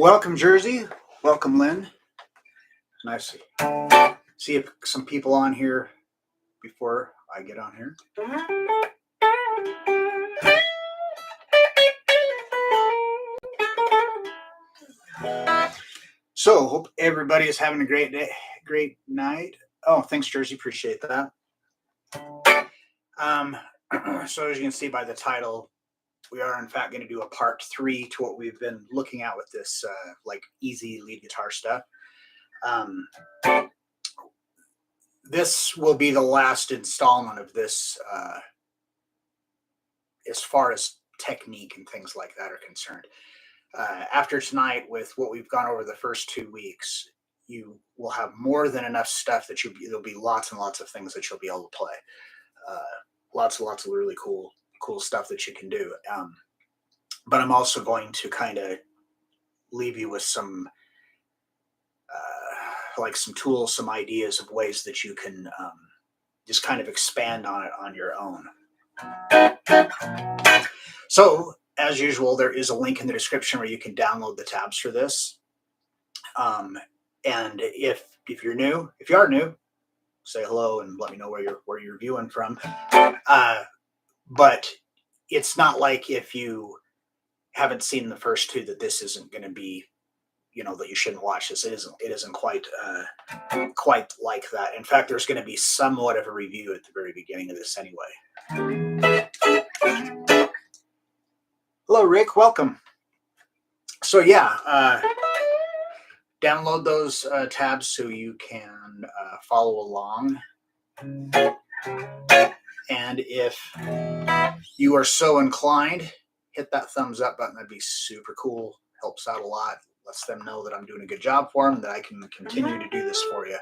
Welcome, Jersey. Welcome, Lynn. Nice to see some people on here before I get on here. So, hope everybody is having a great day, great night. Oh, thanks, Jersey. Appreciate that. So, as you can see by the title, we are in fact going to do a part 3 to what we've been looking at with this like easy lead guitar stuff. This will be the last installment of this as far as technique and things like that are concerned. After tonight, with what we've gone over the first 2 weeks, you will have more than enough stuff that there'll be lots and lots of things that you'll be able to play. Lots and lots of really cool stuff that you can do. But I'm also going to kind of leave you with some like some tools, some ideas of ways that you can just kind of expand on it on your own. So, as usual, there is a link in the description where you can download the tabs for this. And if you're new, if you are new, say hello and let me know where you're viewing from. But it's not like if you haven't seen the first two that this isn't going to be, that you shouldn't watch this. It isn't quite like that. In fact, there's going to be somewhat of a review at the very beginning of this anyway. Hello, Rick. Welcome. So yeah, download those tabs so you can follow along. And if you are so inclined, hit that thumbs up button. That'd be super cool. Helps out a lot. Lets them know that I'm doing a good job for them, that I can continue to do this for you.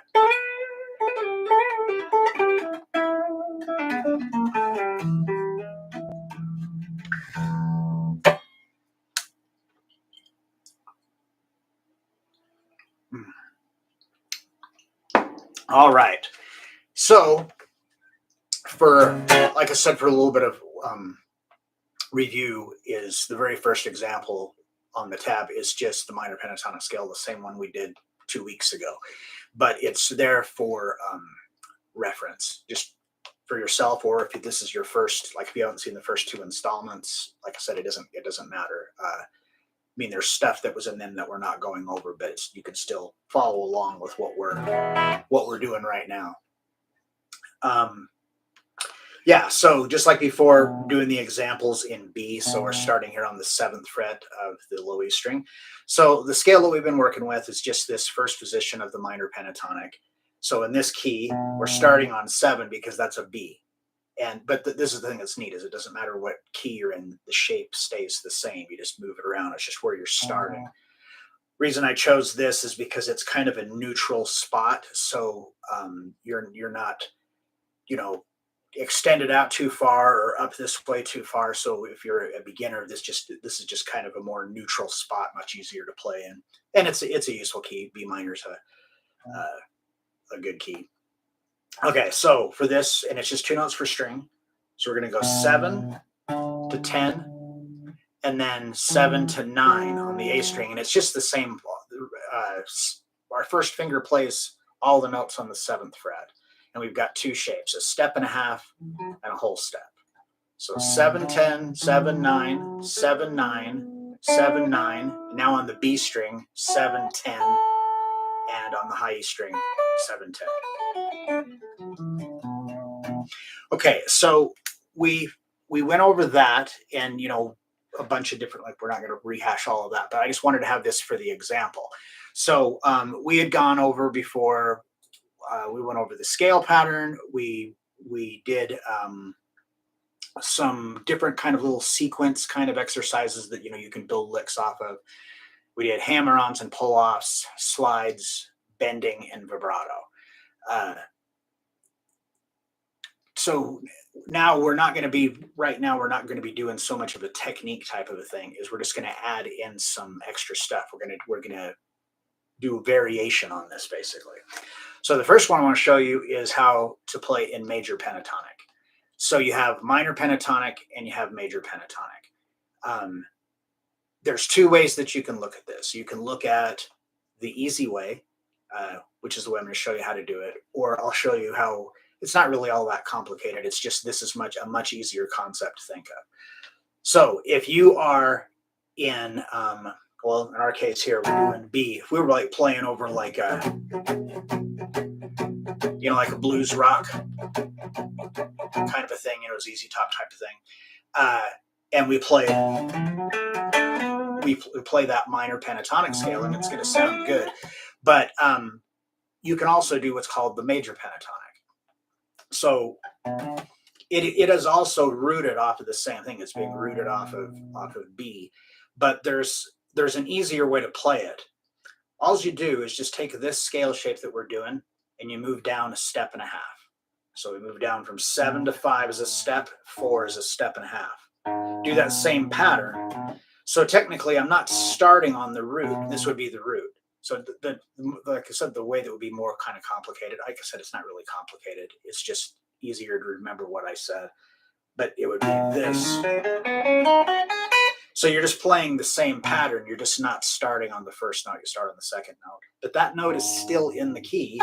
All right. So, like I said, for a little bit of review, is the very first example on the tab is just the minor pentatonic scale, the same one we did 2 weeks ago. But it's there for reference, just for yourself, or if this is your first, like if you haven't seen the first 2 installments, like I said, it doesn't matter. I mean, there's stuff that was in them that we're not going over, but you can still follow along with what we're doing right now. Yeah, so just like before, doing the examples in B, so we're starting here on the 7th fret of the low E string. So the scale that we've been working with is just this first position of the minor pentatonic. So in this key, we're starting on 7 because that's a B. But this is the thing that's neat, is it doesn't matter what key you're in, the shape stays the same. You just move it around. It's just where you're starting. Reason I chose this is because it's kind of a neutral spot, so you're not, extended out too far or up this way too far. So if you're a beginner, this is just kind of a more neutral spot, much easier to play in, and it's a useful key. B minor's a good key. Okay, so for this, and it's just 2 notes per string, so we're going to go 7 to 10, and then 7 to 9 on the A string, and it's just the same. Our first finger plays all the notes on the 7th fret. And we've got 2 shapes, a step and a half and a whole step. So 7, 10, 7, 9, 7, 9, 7, 9. Now on the B string, 7, 10. And on the high E string, 7, 10. Okay, so we went over that, and, a bunch of different, like, we're not going to rehash all of that, but I just wanted to have this for the example. So we had gone over before. We went over the scale pattern. We did some different kind of little sequence kind of exercises that you can build licks off of. We did hammer-ons and pull-offs, slides, bending, and vibrato. So now we're not going to be doing so much of a technique type of a thing. Is we're just going to add in some extra stuff. We're going to do a variation on this, basically. So the first one I want to show you is how to play in major pentatonic. So you have minor pentatonic and you have major pentatonic. there's two ways that you can look at this. You can look at the easy way, which is the way I'm going to show you how to do it, or I'll show you how it's not really all that complicated. It's just this is a much easier concept to think of. So if you are in, well, in our case here, we're doing B. If we were like playing over like a, like a blues rock kind of a thing, ZZ Top type of thing, and we play that minor pentatonic scale, and it's going to sound good. But you can also do what's called the major pentatonic. So it is also rooted off of the same thing. It's being rooted off of B, but there's an easier way to play it. All you do is just take this scale shape that we're doing, and you move down a step and a half. So we move down from 7 to 5 as a step, 4 as a step and a half. Do that same pattern. So technically, I'm not starting on the root. This would be the root. So like I said, the way that would be more kind of complicated. Like I said, it's not really complicated. It's just easier to remember what I said. But it would be this. So you're just playing the same pattern. You're just not starting on the first note. You start on the second note. But that note is still in the key.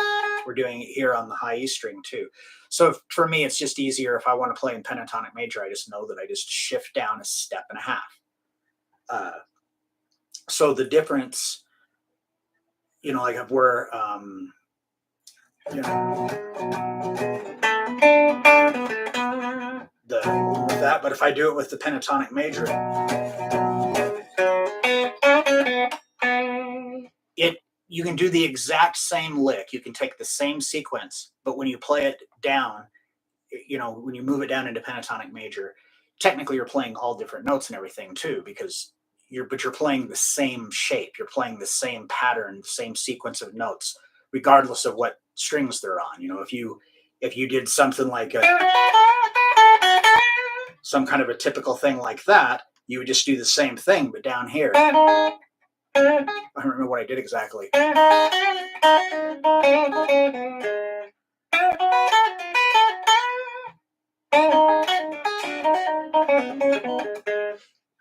We're doing it here on the high E string too. So for me, it's just easier if I want to play in pentatonic major. I just know that I just shift down a step and a half. So the difference, like if we're, with that, but if I do it with the pentatonic major, you can do the exact same lick. You can take the same sequence, but when you play it down, when you move it down into pentatonic major, technically you're playing all different notes and everything too, because you're playing the same shape. You're playing the same pattern, the same sequence of notes, regardless of what strings they're on. If you did something like some kind of a typical thing like that, you would just do the same thing, but down here. I don't remember what I did exactly.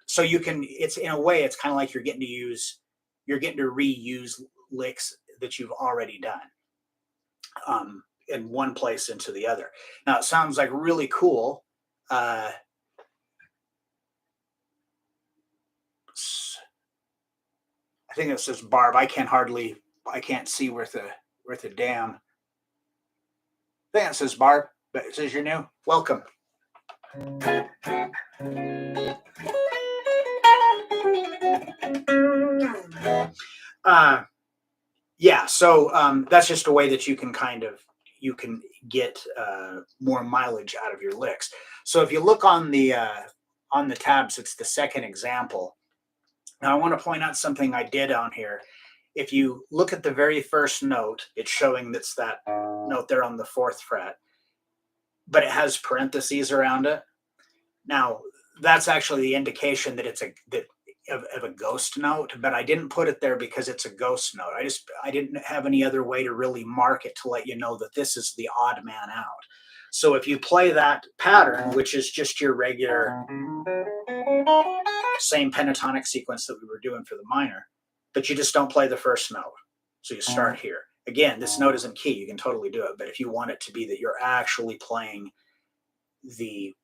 So you can, it's in a way, it's kind of like you're getting to reuse licks that you've already done in one place into the other. Now it sounds like really cool. I think it says Barb. I can't see worth a damn. I think it says Barb, but it says you're new. Welcome. Yeah, so that's just a way that you can get more mileage out of your licks. So if you look on the tabs, it's the second example. Now I want to point out something I did on here. If you look at the very first note, it's showing that's that note there on the 4th fret, but it has parentheses around it. Now that's actually the indication that it's of a ghost note, but I didn't put it there because it's a ghost note. I didn't have any other way to really mark it to let you know that this is the odd man out. So if you play that pattern, which is just your regular same pentatonic sequence that we were doing for the minor, but you just don't play the first note. So you start here. Again, this note isn't key. You can totally do it, but if you want it to be that you're actually playing the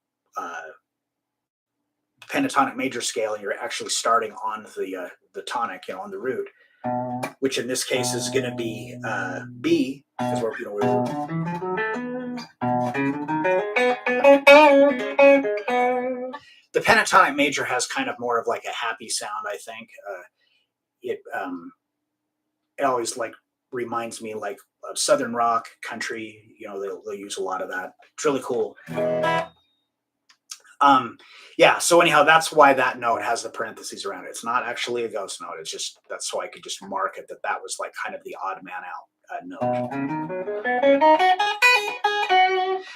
pentatonic major scale, and you're actually starting on the tonic, on the root, which in this case is going to be B, because we're the pentatonic major has kind of more of like a happy sound. I think it always like reminds me like of Southern rock, country. They'll use a lot of that. It's really cool. Yeah, so anyhow, that's why that note has the parentheses around it. It's not actually a ghost note. It's just, that's so I could just mark it that was like kind of the odd man out note.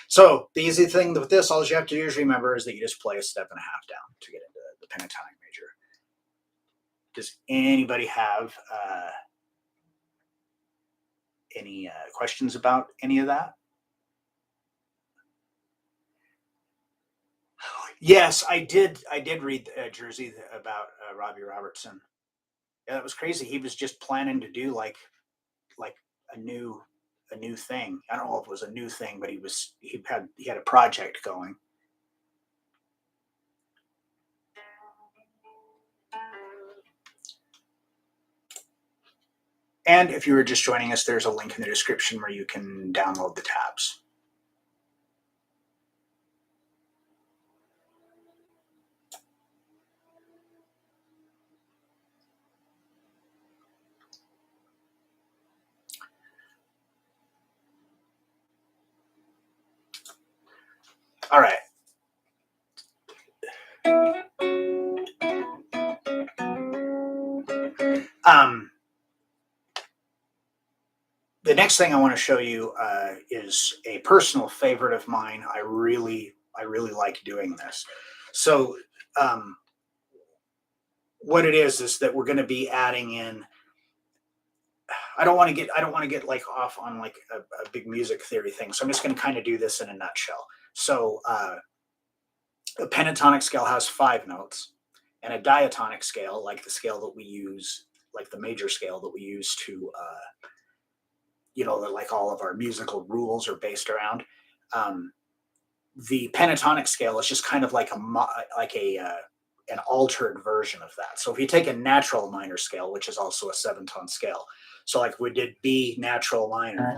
So the easy thing with this, all you have to do is remember is that you just play a step and a half down to get into the pentatonic major. Does anybody have any questions about any of that? Yes, I did. I did read Jersey about Robbie Robertson. Yeah, that was crazy. He was just planning to do like a new a new thing. I don't know if it was a new thing, but he had a project going. And if you were just joining us, there's a link in the description where you can download the tabs. All right. Um, the next thing I want to show you is a personal favorite of mine. I really like doing this. So um, what it is that we're going to be adding in. I don't want to get like off on like a big music theory thing. So I'm just going to kind of do this in a nutshell. So a pentatonic scale has 5 notes, and a diatonic scale, like the scale that we use, like the major scale that we use to that like all of our musical rules are based around. Um, the pentatonic scale is just kind of like an altered version of that. So if you take a natural minor scale, which is also a 7-tone scale, so like we did B natural minor,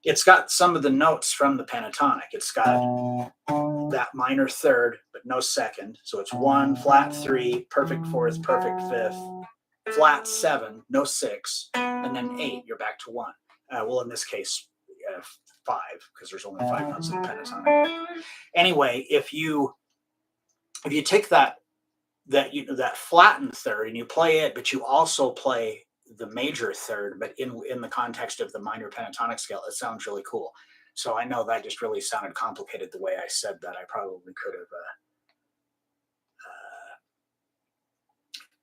it's got some of the notes from the pentatonic. It's got that minor third, but no second. So it's 1, flat 3, perfect fourth, perfect fifth, flat 7, no 6, and then 8. You're back to 1. Well, in this case, 5, because there's only 5 notes in the pentatonic. Anyway, if you take that flattened third and you play it, but you also play the major third, but in the context of the minor pentatonic scale, it sounds really cool. So I know that just really sounded complicated the way I said that. I probably could have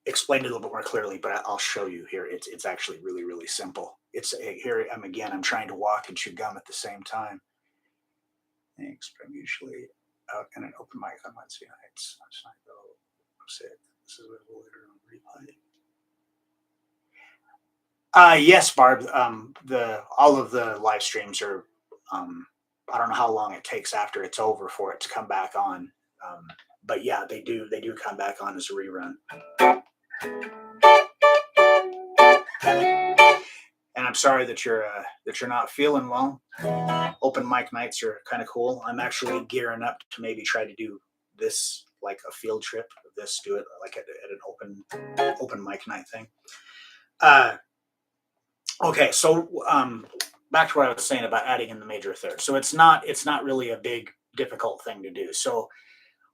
explained it a little bit more clearly, but I'll show you here. It's actually really really simple. It's here. I'm trying to walk and chew gum at the same time. Thanks, but I'm usually out in an open mic on Wednesday nights. I'm just not go. I'm sick. This is what we'll later on replay. Yes, Barb. The all of the live streams are. I don't know how long it takes after it's over for it to come back on. But yeah, they do come back on as a rerun. And I'm sorry that you're not feeling well. Open mic nights are kind of cool. I'm actually gearing up to maybe try to do this like a field trip of this. Do it like at an open mic night thing. Uh, okay, so back to what I was saying about adding in the major third. So it's not really a big difficult thing to do. So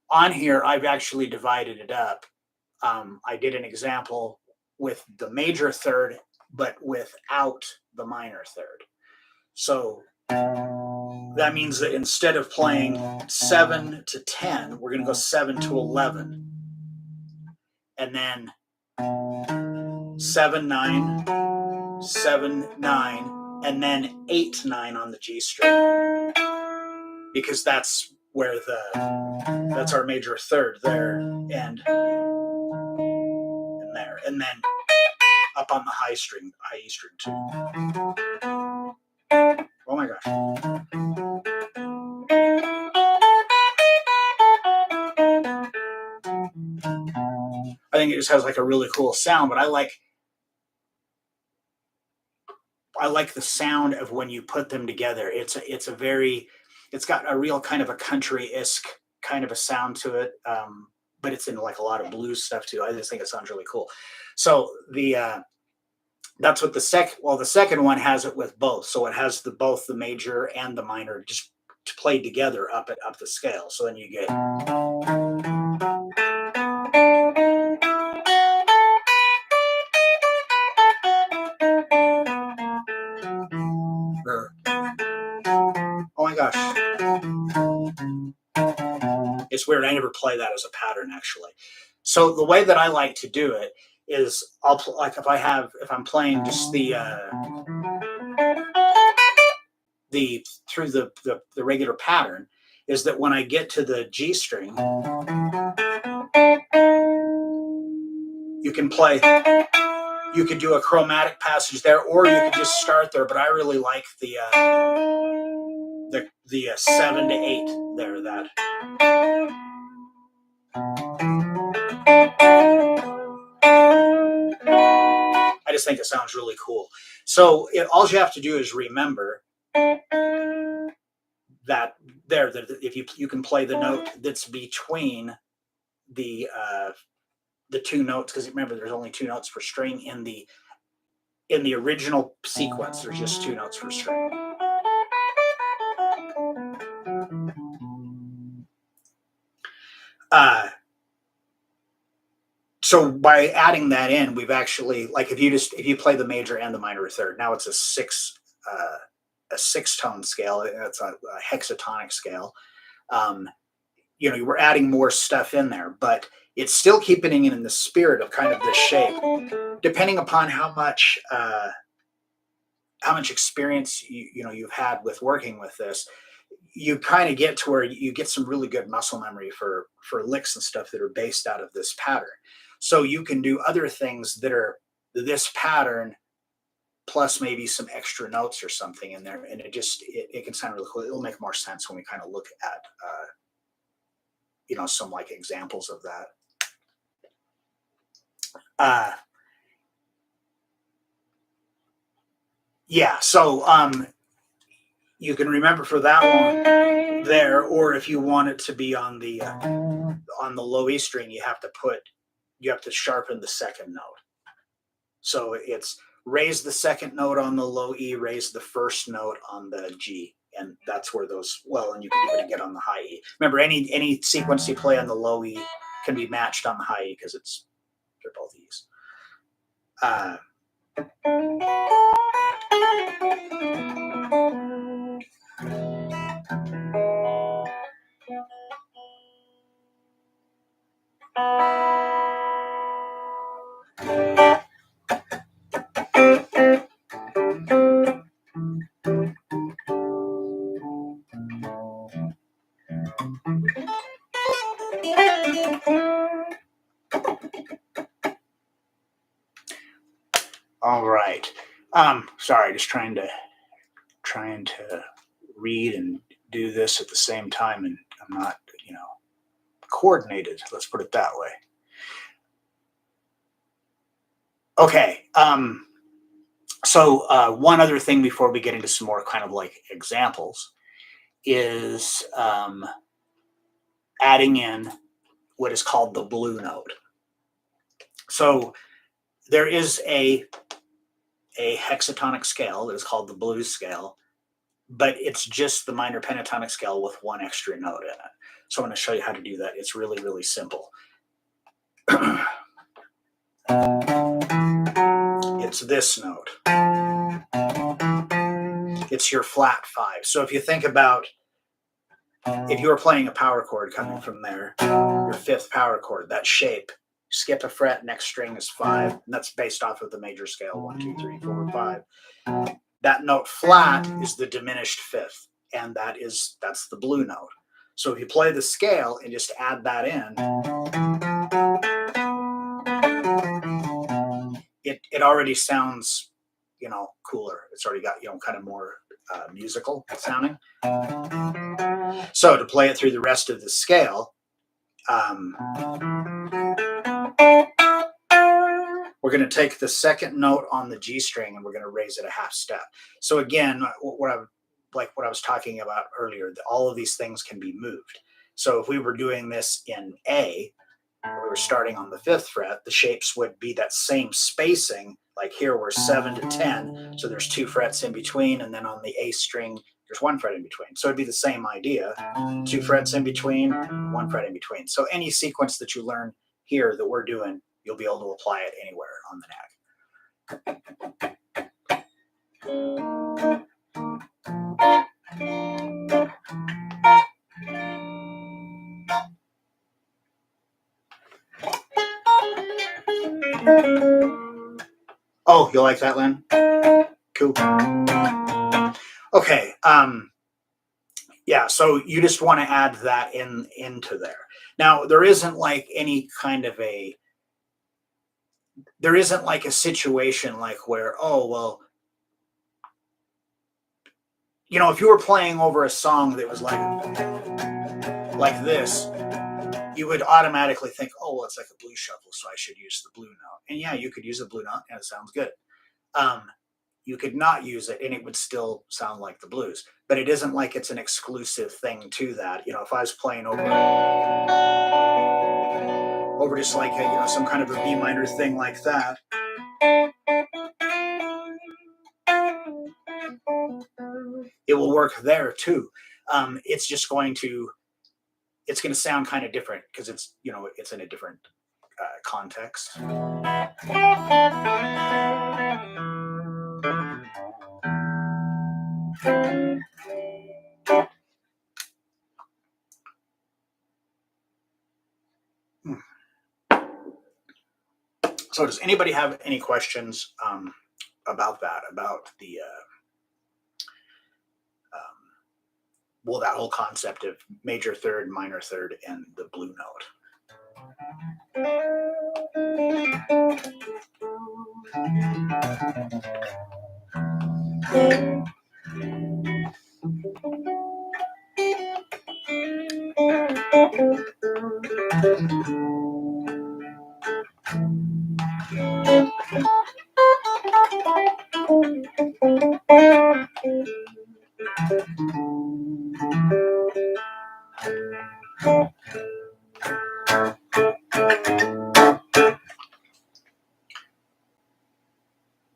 on here, I've actually divided it up. I did an example with the major third, but without the minor third. So that means that instead of playing 7 to 10, we're going to go 7 to 11. And then 7, 9, 7, 9, and then 8, 9 on the G string. Because that's where that's our major third there and there. And then up on the high E string too. Oh my gosh. I think it just has like a really cool sound, but I like the sound of when you put them together. It's got a real kind of a country-esque kind of a sound to it. But it's in like a lot of blues stuff too. I just think it sounds really cool. So that's what the second one has it with both. So it has both the major and the minor just played together up the scale. So then you get. Oh my gosh. It's weird. I never play that as a pattern actually. So the way that I like to do it is like if I'm playing just the through the regular pattern is that when I get to the G string, you can play. You could do a chromatic passage there, or you could just start there. But I really like the 7 to 8 there. That I just think it sounds really cool. So all you have to do is remember that if you can play the note that's between the two notes, because remember there's only 2 notes per string in the original sequence. There's just 2 notes per string. So by adding that in, we've actually, like, if you play the major and the minor third, now it's a 6-tone scale. It's a hexatonic scale. We're adding more stuff in there, but it's still keeping it in the spirit of kind of this shape, depending upon how much experience you've had with working with this. You kind of get to where you get some really good muscle memory for licks and stuff that are based out of this pattern. So you can do other things that are this pattern plus maybe some extra notes or something in there, and it can sound really cool. It'll make more sense when we kind of look at some like examples of that. Yeah, so you can remember for that one there, or if you want it to be on the low E string, you have to sharpen the second note. So it's raise the second note on the low E, raise the first note on the G, and that's where those, and you can do it again on the high E. Remember, any sequence you play on the low E can be matched on the high E because they're both E's. All right. Sorry, just trying to read and do this at the same time, and I'm not, coordinated. Let's put it that way. Okay. So one other thing before we get into some more kind of like examples is adding in what is called the blue note. So there is a hexatonic scale that is called the blues scale, but it's just the minor pentatonic scale with one extra note in it. So I'm going to show you how to do that. It's really, really simple. It's this note. It's your flat 5. So if you think about, if you were playing a power chord coming from there, your 5th power chord, that shape, skip a fret, next string is 5, and that's based off of the major scale, 1, 2, 3, 4, 5. That note flat is the diminished 5th, and that's the blue note. So if you play the scale and just add that in, it already sounds, cooler. It's already got, kind of more musical sounding. So to play it through the rest of the scale, we're going to take the second note on the G string and we're going to raise it a half step. So again, what I was talking about earlier, all of these things can be moved. So if we were doing this in A, we were starting on the 5th fret, the shapes would be that same spacing. Like here we're 7 to 10, so there's 2 frets in between, and then on the A string, there's 1 fret in between. So it'd be the same idea, 2 frets in between, 1 fret in between. So any sequence that you learn here that we're doing, you'll be able to apply it anywhere on the neck. Oh, you like that, Lynn? Cool. Okay. Yeah, so you just want to add that into there. Now, there isn't like a situation like where, oh, well, if you were playing over a song that was like this, you would automatically think, oh, well, it's like a blue shuffle, so I should use the blue note. And yeah, you could use a blue note, and it sounds good. Um, you could not use it, and it would still sound like the blues. But it isn't like it's an exclusive thing to that. If I was playing over just like some kind of a B minor thing like that, it will work there too. It's just going to sound kind of different because it's in a different context. Hmm. So, does anybody have any questions about that? About the well, that whole concept of major third, minor third, and the blue note.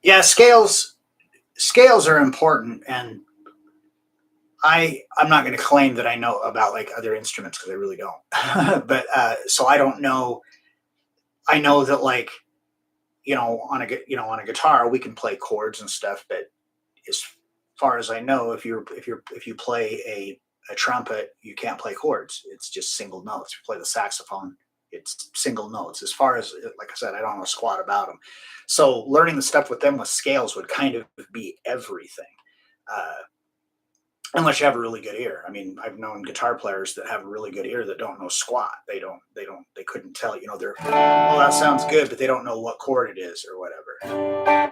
Yeah, scales are important, and I'm not going to claim that I know about like other instruments because I really don't. But so I don't know. I know that like on a guitar we can play chords and stuff, but as far as I know, if you play a trumpet, you can't play chords. It's just single notes. You play the saxophone, it's single notes. As far as like I said, I don't know squat about them. So learning the stuff with them with scales would kind of be everything. Uh, Unless you have a really good ear. I mean, I've known guitar players that have a really good ear that don't know squat. They couldn't tell, they're, oh, that sounds good, but they don't know what chord it is or whatever.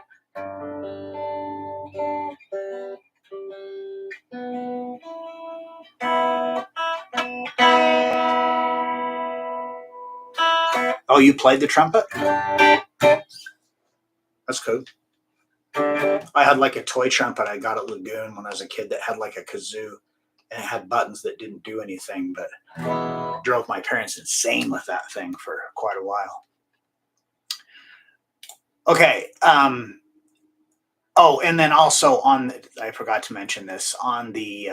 Oh, you played the trumpet? That's cool. I had like a toy trumpet I got at Lagoon when I was a kid that had like a kazoo, and it had buttons that didn't do anything, but drove my parents insane with that thing for quite a while. Okay. Oh, and then also I forgot to mention this on the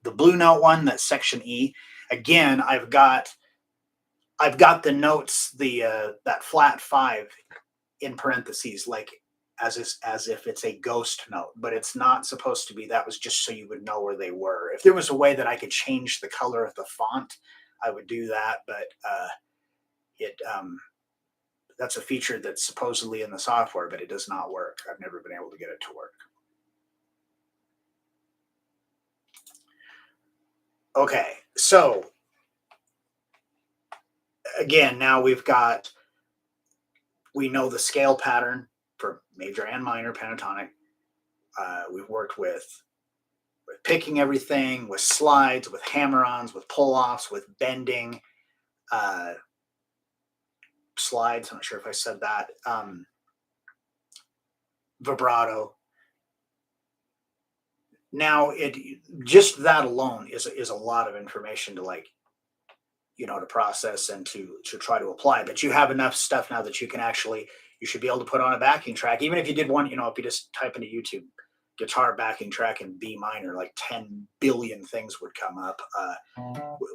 blue note one, that's section E. Again, I've got the notes, the that flat five in parentheses, like as if it's a ghost note, but it's not supposed to be. That was just so you would know where they were. If there was a way that I could change the color of the font, I would do that. But it that's a feature that's supposedly in the software, but it does not work. I've never been able to get it to work. Okay, so again, now we know the scale pattern for major and minor pentatonic. We've worked with picking everything, with slides, with hammer-ons, with pull-offs, with bending, uh, slides. I'm not sure if I said that. Vibrato. Now, it just that alone is a lot of information to to process and to try to apply. But you have enough stuff now that you should be able to put on a backing track. Even if you did one, if you just type into YouTube guitar backing track in B minor, like 10 billion things would come up.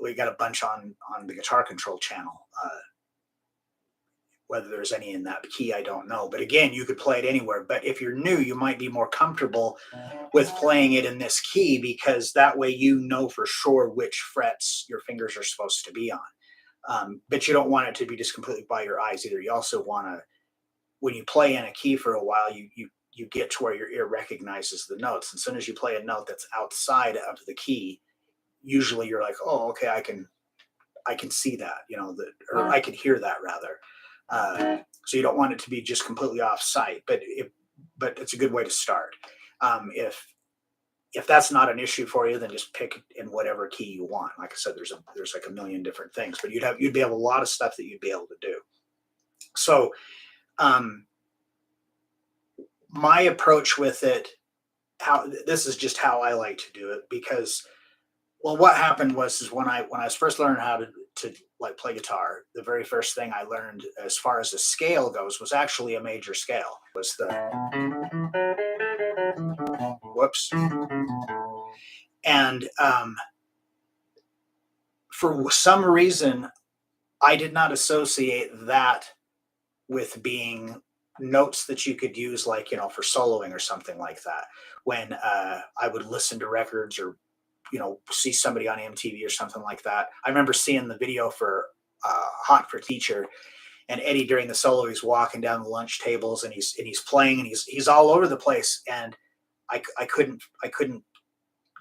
We got a bunch on the guitar control channel. Whether there's any in that key, I don't know. But again, you could play it anywhere. But if you're new, you might be more comfortable with playing it in this key because that way you know for sure which frets your fingers are supposed to be on. But you don't want it to be just completely by your eyes either. You also want to, when you play in a key for a while, you you get to where your ear recognizes the notes. And as soon as you play a note that's outside of the key, usually you're like, oh, okay, I can see that, or I can hear that rather. So you don't want it to be just completely off site, but it's a good way to start. If that's not an issue for you, then just pick in whatever key you want. Like I said, there's like a million different things, but you'd be able a lot of stuff that you'd be able to do. So my approach with it, this is just how I like to do it, because well, what happened is when I was first learning how to like play guitar, the very first thing I learned as far as the scale goes was actually a major scale. Was the whoops. And for some reason, I did not associate that with being notes that you could use, like, for soloing or something like that. When I would listen to records or, see somebody on MTV or something like that. I remember seeing the video for Hot for Teacher, and Eddie during the solo, he's walking down the lunch tables and he's playing and he's all over the place. And I couldn't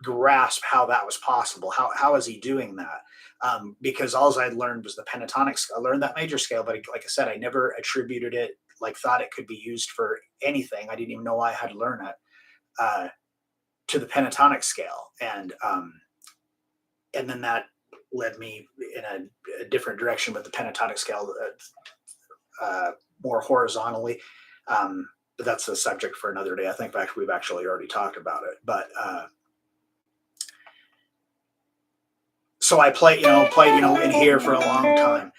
grasp how that was possible. How is he doing that? Because all I learned was the pentatonic scale. I learned that major scale, but like I said, I never attributed it, like thought it could be used for anything. I didn't even know I had to learn it to the pentatonic scale, and then that led me in a different direction with the pentatonic scale, more horizontally. But that's a subject for another day. I think we've actually already talked about it, but. So I played in here for a long time.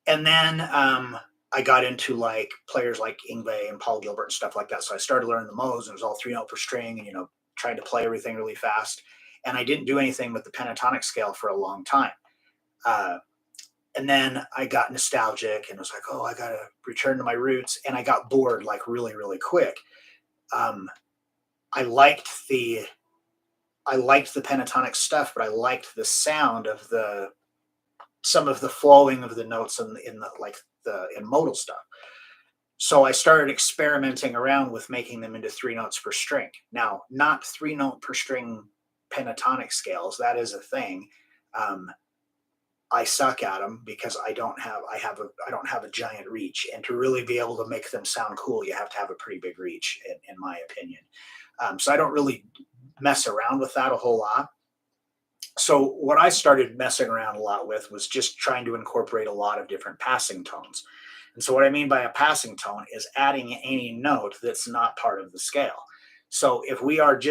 And then I got into like players like Yngwie and Paul Gilbert and stuff like that. So I started learning the modes, and it was all 3 note per string, and, trying to play everything really fast. And I didn't do anything with the pentatonic scale for a long time. And then I got nostalgic and was like, oh, I got to return to my roots. And I got bored like really, really quick. I liked the pentatonic stuff, but I liked the sound of some of the flowing of the notes in modal stuff. So I started experimenting around with making them into 3 notes per string. Now, not 3 note per string pentatonic scales. That is a thing. I suck at them because I don't have a giant reach, and to really be able to make them sound cool, you have to have a pretty big reach, in my opinion. So I don't really mess around with that a whole lot. So what I started messing around a lot with was just trying to incorporate a lot of different passing tones. And so what I mean by a passing tone is adding any note that's not part of the scale. So if we are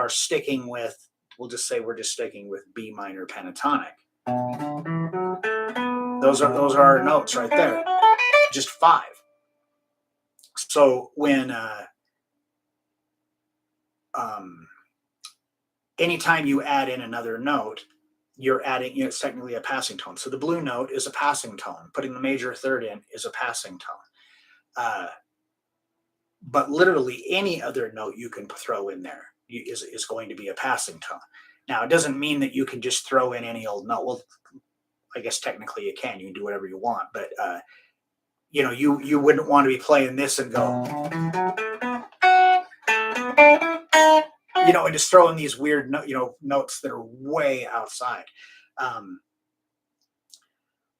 sticking with, we'll just say we're just sticking with B minor pentatonic. Those are our notes right there, just 5. So when anytime you add in another note, you're adding, it's technically a passing tone. So the blue note is a passing tone. Putting the major third in is a passing tone. But literally any other note you can throw in there is going to be a passing tone. Now, it doesn't mean that you can just throw in any old note. Well, I guess technically you can. You can do whatever you want. But, you wouldn't want to be playing this and go, and just throwing these weird, notes that are way outside.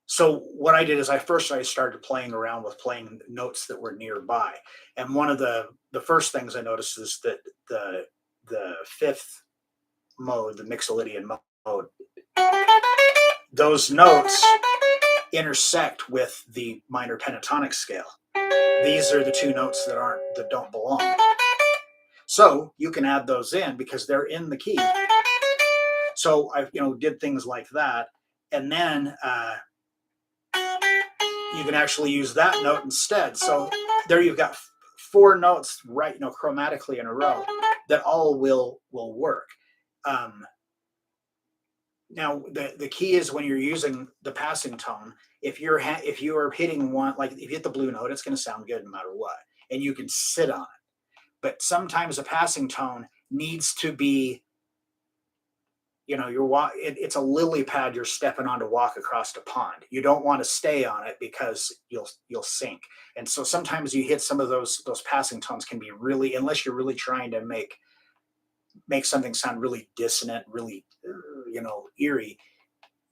So what I did is I started playing around with playing notes that were nearby. And one of the first things I noticed is that the 5th mode, the Mixolydian mode, those notes intersect with the minor pentatonic scale. These are the 2 notes that don't belong. So you can add those in because they're in the key. So I, did things like that, and then you can actually use that note instead. So there you've got 4 notes right, chromatically in a row that all will work. Now the key is when you're using the passing tone, if you are hitting one, like if you hit the blue note, it's going to sound good no matter what, and you can sit on it. But sometimes a passing tone needs to be you know, it's a lily pad you're stepping on to walk across a pond. You don't want to stay on it because you'll sink. And so sometimes you hit some of those passing tones can be really, unless you're really trying to make something sound really dissonant, really eerie.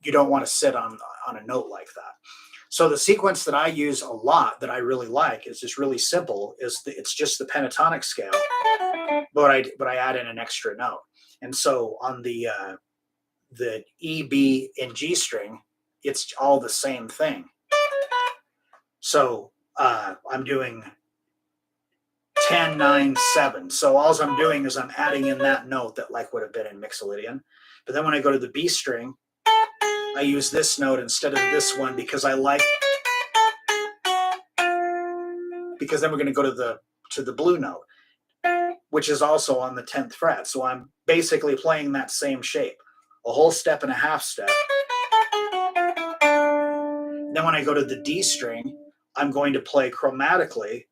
You don't want to sit on a note like that. So the sequence that I use a lot that I really like is just really simple. It's just the pentatonic scale, but I add in an extra note. And so on the E, B, and G string, it's all the same thing. So I'm doing 10, 9, 7. So all I'm doing is I'm adding in that note that like would have been in Mixolydian. But then when I go to the B string, I use this note instead of this one because because then we're going to go to the blue note, which is also on the 10th fret. So I'm basically playing that same shape, a whole step and a half step. Then when I go to the D string, I'm going to play chromatically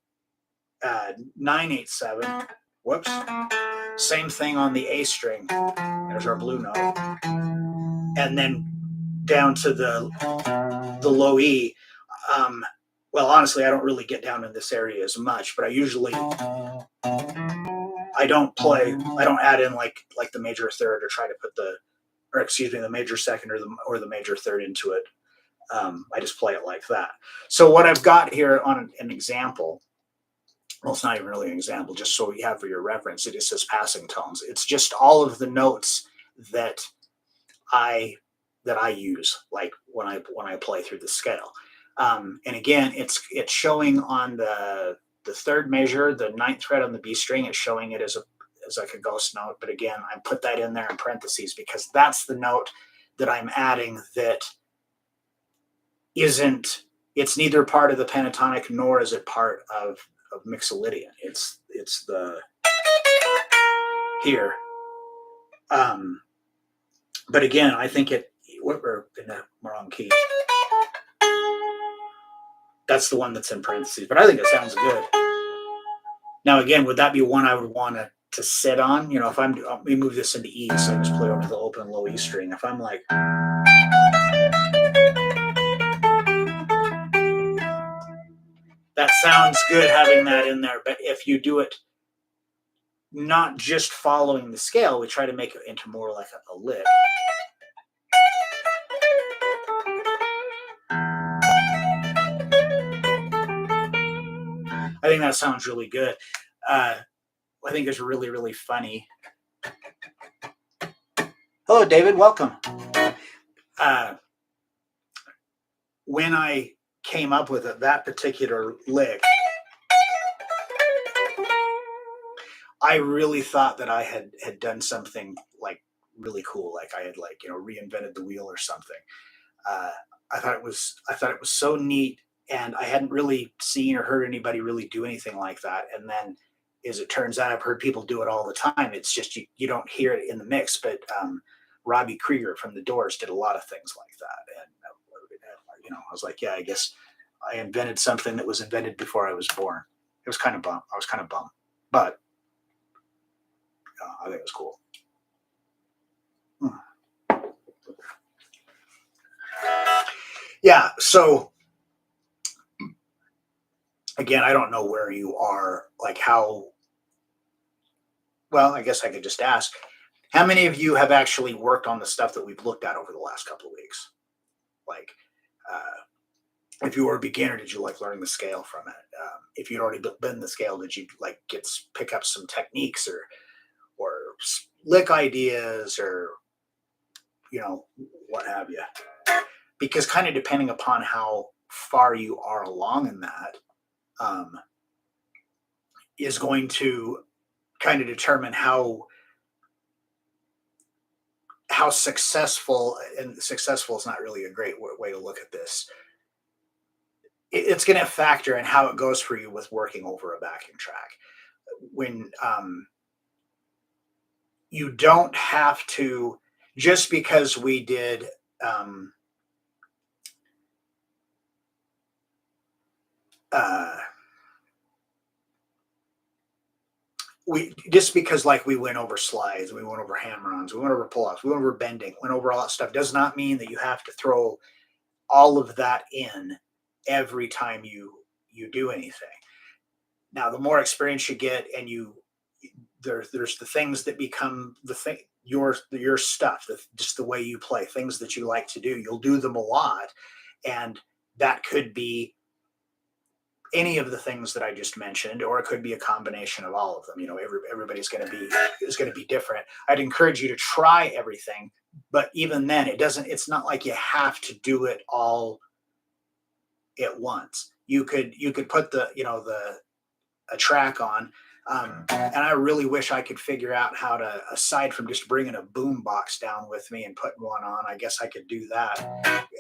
9, 8, 7. Whoops. Same thing on the A string. There's our blue note. And then down to the low E. Well, honestly, I don't really get down in this area as much, but I don't add in like the major third or try to put the major second or the major third into it. I just play it like that. So what I've got here on an example, well, it's not even really an example, just so you have for your reference, it just says passing tones. It's just all of the notes that I use, like when I play through the scale. And again, it's showing on the third measure, the 9th fret on the B string. It's showing it as like a ghost note. But again, I put that in there in parentheses because that's the note that I'm adding that isn't. It's neither part of the pentatonic nor is it part of Mixolydian. It's the here. But again, I think we're in the wrong key. That's the one that's in parentheses, but I think it sounds good. Now, again, would that be one I would want to sit on? You know, if let me move this into E, so I just play over the open low E string. If I'm like, that sounds good having that in there. But if you do it not just following the scale, we try to make it into more like a lick. I think that sounds really good. I think it's really, really funny. Hello, David. Welcome. When I came up with that particular lick, I really thought that I had done something like really cool, like I had reinvented the wheel or something. I thought it was so neat, and I hadn't really seen or heard anybody really do anything like that. And then, as it turns out, I've heard people do it all the time. It's just you don't hear it in the mix. But Robbie Krieger from the Doors did a lot of things like that, and I was like, yeah, I guess I invented something that was invented before I was born. It was kind of bummed. I was kind of bummed, but I think it was cool. Yeah. So again, I don't know where you are, like how. Well, I guess I could just ask, how many of you have actually worked on the stuff that we've looked at over the last couple of weeks? Like, if you were a beginner, did you like learn the scale from it? If you'd already been the scale, did you like pick up some techniques or lick ideas or what have you? Because kind of depending upon how far you are along in that, is going to kind of determine how successful, and successful is not really a great way to look at this. It's going to factor in how it goes for you with working over a backing track. When you don't have to, just because we did we just because like we went over slides, we went over hammer-ons, we went over pull-offs, we went over bending, went over all that stuff, does not mean that you have to throw all of that in every time you do anything. Now, the more experience you get, and there's the things that become the thing, your stuff, just the way you play, things that you like to do. You'll do them a lot, and that could be any of the things that I just mentioned, or it could be a combination of all of them. Everybody's is going to be different. I'd encourage you to try everything, but even then, it's not like you have to do it all at once. You could put a track on. And I really wish I could figure out how to, aside from just bringing a boom box down with me and putting one on, I guess I could do that.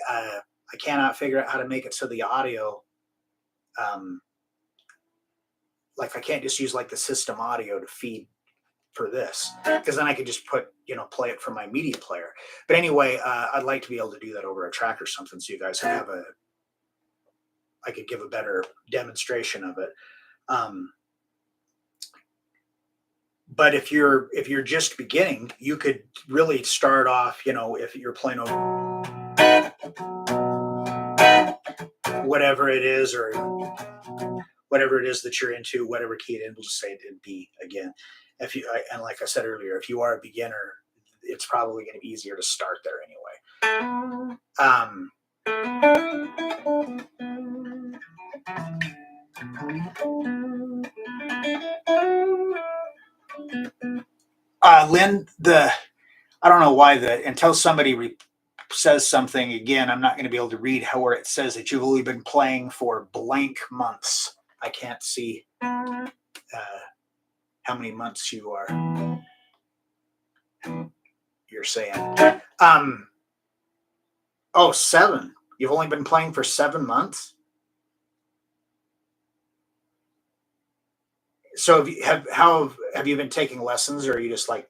I cannot figure out how to make it so the audio, like I can't just use like the system audio to feed for this, because then I could just play it from my media player. But anyway, I'd like to be able to do that over a track or something, so you guys have I could give a better demonstration of it. But if you're just beginning, you could really start off, if you're playing over whatever it is, or whatever it is that you're into, whatever key it in, we'll just say it in B again. And like I said earlier, if you are a beginner, it's probably going to be easier to start there anyway. Lynn, I don't know why until somebody says something again, I'm not going to be able to read where it says that you've only been playing for blank months. I can't see how many months you're saying. 7. You've only been playing for 7 months. So have you been taking lessons, or are you just like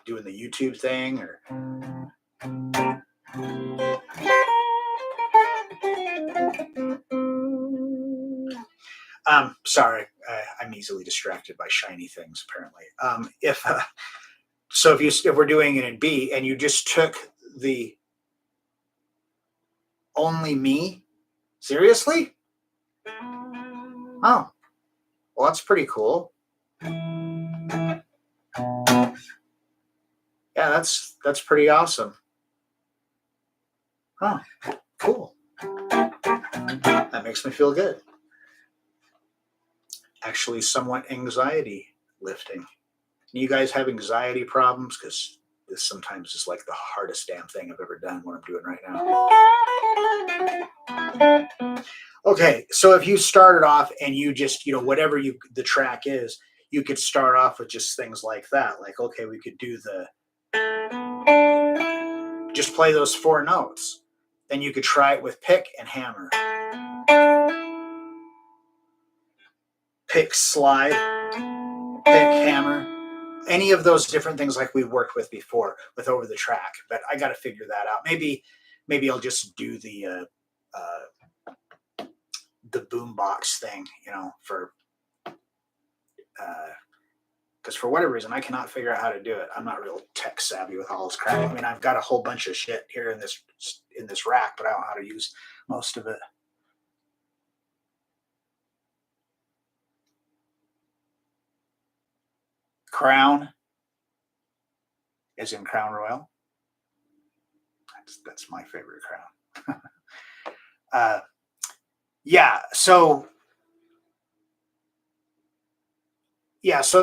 doing the YouTube thing, or? Sorry, I'm easily distracted by shiny things, apparently. If we're doing it in B, and you just took the only me, seriously? Oh, well, that's pretty cool. Yeah, that's pretty awesome. Huh, cool. That makes me feel good. Actually, somewhat anxiety lifting. You guys have anxiety problems? Because this sometimes is like the hardest damn thing I've ever done, what I'm doing right now. Okay, so if you started off and you just, whatever the track is, you could start off with just things like that. Like, okay, we could do just play those 4 notes. Then you could try it with pick and hammer. Pick, slide, pick, hammer. Any of those different things like we worked with before with over the track. But I got to figure that out. Maybe I'll just do the boombox thing, for because for whatever reason I cannot figure out how to do it. I'm not real tech savvy with all this crap. I mean, I've got a whole bunch of shit here in this rack, but I don't know how to use most of it. Crown, as in Crown Royal. That's my favorite crown. Yeah, so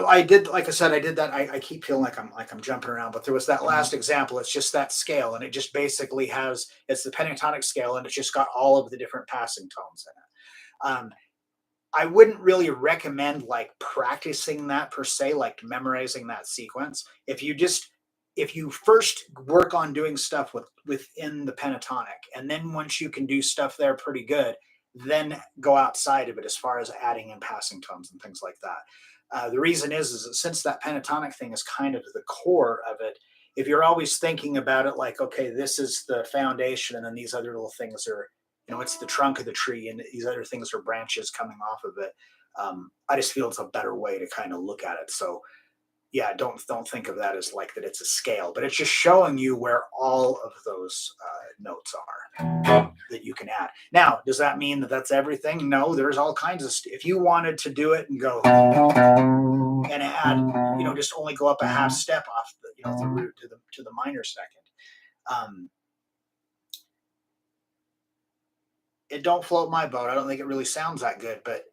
I did, like I said, I did that. I keep feeling like I'm jumping around, but there was that last example. It's just that scale, and it just basically it's the pentatonic scale, and it's just got all of the different passing tones in it. I wouldn't really recommend like practicing that per se, like memorizing that sequence. If you first work on doing stuff within the pentatonic, and then once you can do stuff there pretty good, then go outside of it as far as adding in passing tones and things like that. The reason is that since that pentatonic thing is kind of the core of it, if you're always thinking about it like, okay, this is the foundation, and then these other little things are, it's the trunk of the tree, and these other things are branches coming off of it. I just feel it's a better way to kind of look at it. So yeah, don't think of that as like that it's a scale, but it's just showing you where all of those notes are that you can add. Now, does that mean that that's everything? No, there's all kinds of. If you wanted to do it and go and add, just only go up a half step off the root to the minor second. It don't float my boat. I don't think it really sounds that good, but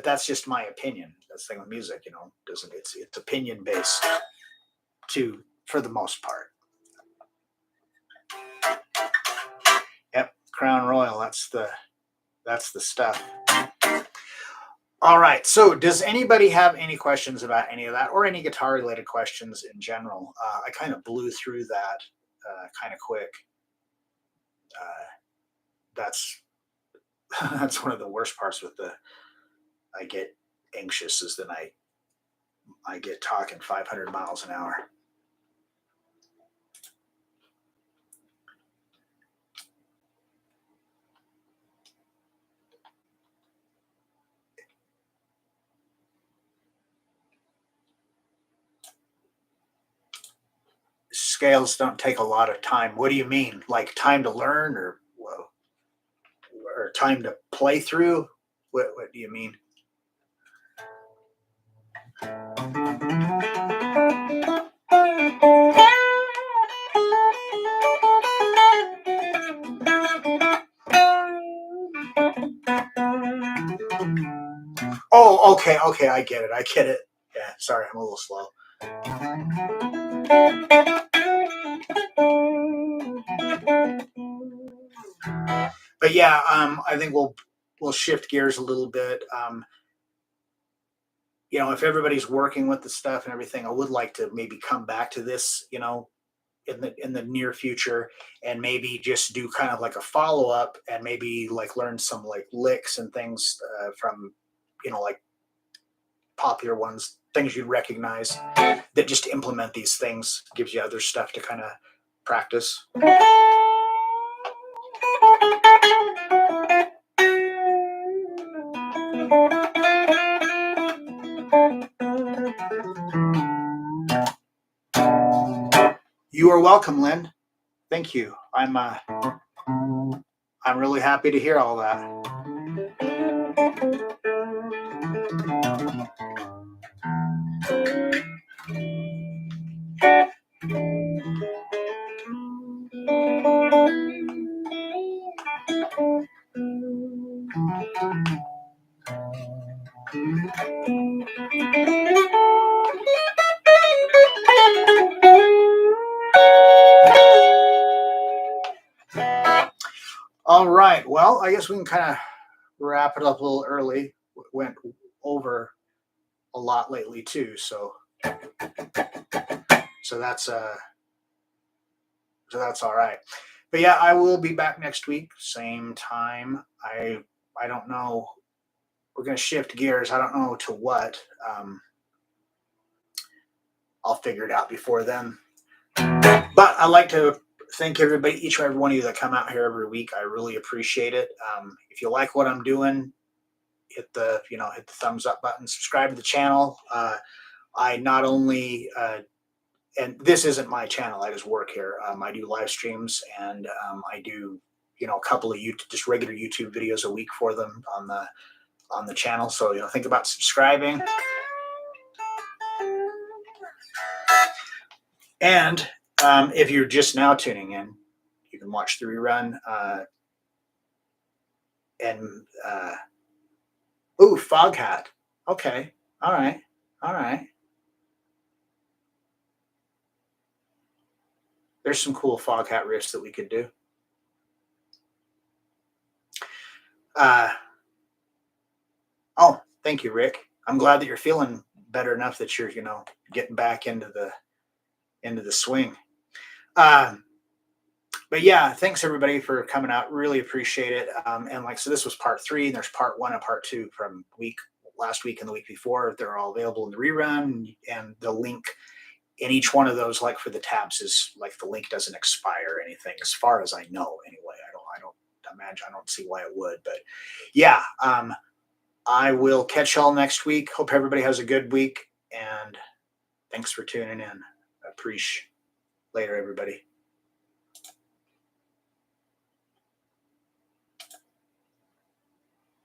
that's just my opinion. That's the thing with music, doesn't it's opinion based too for the most part. Yep, Crown Royal. That's the stuff. All right. So, does anybody have any questions about any of that, or any guitar related questions in general? I kind of blew through that kind of quick. That's that's one of the worst parts with I get anxious is that I get talking 500 miles an hour. Scales don't take a lot of time. What do you mean? Like time to learn, or time to play through? What do you mean? Oh, okay, I get it. Yeah, sorry, I'm a little slow. But yeah, I think we'll shift gears a little bit. If everybody's working with the stuff and everything, I would like to maybe come back to this, in the near future, and maybe just do kind of like a follow up, and maybe like learn some like licks and things from, like popular ones, things you'd recognize that just implement these things, gives you other stuff to kind of practice. You are welcome, Lynn. Thank you. I'm really happy to hear all that. All right. Well, I guess we can kind of wrap it up a little early. Went over a lot lately too, so that's all right. But yeah, I will be back next week, same time. I don't know. We're gonna shift gears. I don't know to what. I'll figure it out before then. But I'd like to thank everybody, each and every one of you that come out here every week. I really appreciate it. If you like what I'm doing, hit the thumbs up button, subscribe to the channel. I not only and this isn't my channel, I just work here. I do live streams, and I do a couple of just regular YouTube videos a week for them on the channel. So think about subscribing. And if you're just now tuning in, you can watch the rerun. Ooh, Fog Hat. Okay. All right. There's some cool Fog Hat riffs that we could do. Oh, thank you, Rick. I'm glad that you're feeling better enough that you're, getting back into the swing. But yeah, thanks everybody for coming out. Really appreciate it. And so this was part 3, and there's part 1 and part 2 from last week and the week before. They're all available in the rerun, and the link in each one of those, like for the tabs, is like the link doesn't expire or anything, as far as I know. Anyway, imagine. I don't see why it would, but yeah. I will catch y'all next week. Hope everybody has a good week, and thanks for tuning in. Appreciate. Later, everybody.